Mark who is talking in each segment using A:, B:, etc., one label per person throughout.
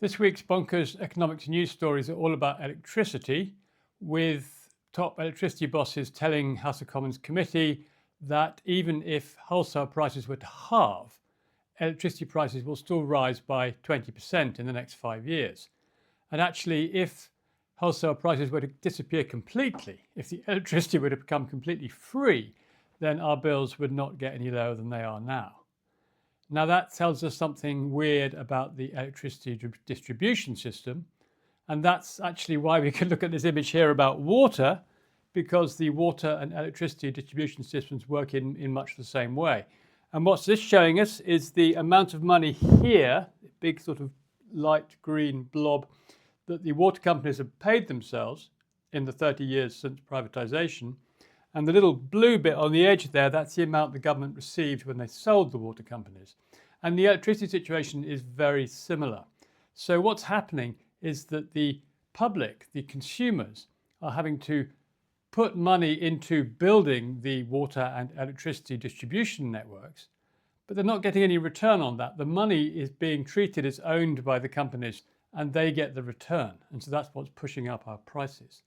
A: This week's Bonkers Economics news stories are all about electricity, with top electricity bosses telling House of Commons committee that even if wholesale prices were to halve, electricity prices will still rise by 20% in the next 5 years. And actually, if wholesale prices were to disappear completely, if the electricity were to become completely free, then our bills would not get any lower than they are now. Now that tells us something weird about the electricity distribution system, and that's actually why we can look at this image here about water, because the water and electricity distribution systems work in much the same way. And what's this showing us is the amount of money here, big sort of light green blob, that the water companies have paid themselves in the 30 years since privatization. And the little blue bit on the edge there, that's the amount the government received when they sold the water companies. And the electricity situation is very similar. So what's happening is that the public, the consumers, are having to put money into building the water and electricity distribution networks, but they're not getting any return on that. The money is being treated as owned by the companies and they get the return. And so that's what's pushing up our prices.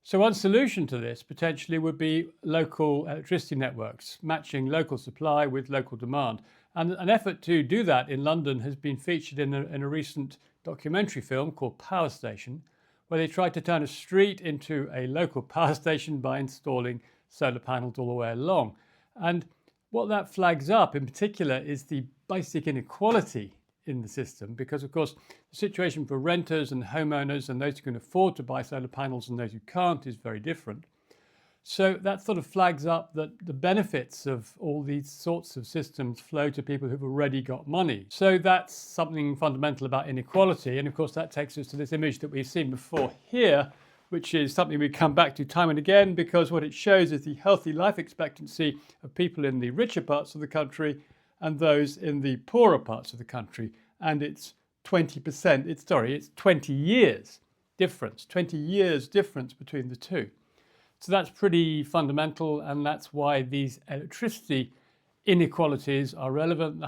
A: So one solution to this potentially would be local electricity networks, matching local supply with local demand. And an effort to do that in London has been featured in a recent documentary film called Power Station, where they tried to turn a street into a local power station by installing solar panels all the way along. And what that flags up in particular is the basic inequality in the system, because of course the situation for renters and homeowners and those who can afford to buy solar panels and those who can't is very different. So that sort of flags up that the benefits of all these sorts of systems flow to people who've already got money. So that's something fundamental about inequality. And of course that takes us to this image that we've seen before here, which is something we come back to time and again, because what it shows is the healthy life expectancy of people in the richer parts of the country and those in the poorer parts of the country. And it's 20%, it's 20 years difference, 20 years difference between the two. So that's pretty fundamental, and that's why these electricity inequalities are relevant.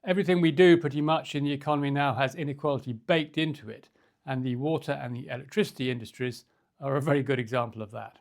A: Everything we do pretty much in the economy now has inequality baked into it, and the water and the electricity industries are a very good example of that.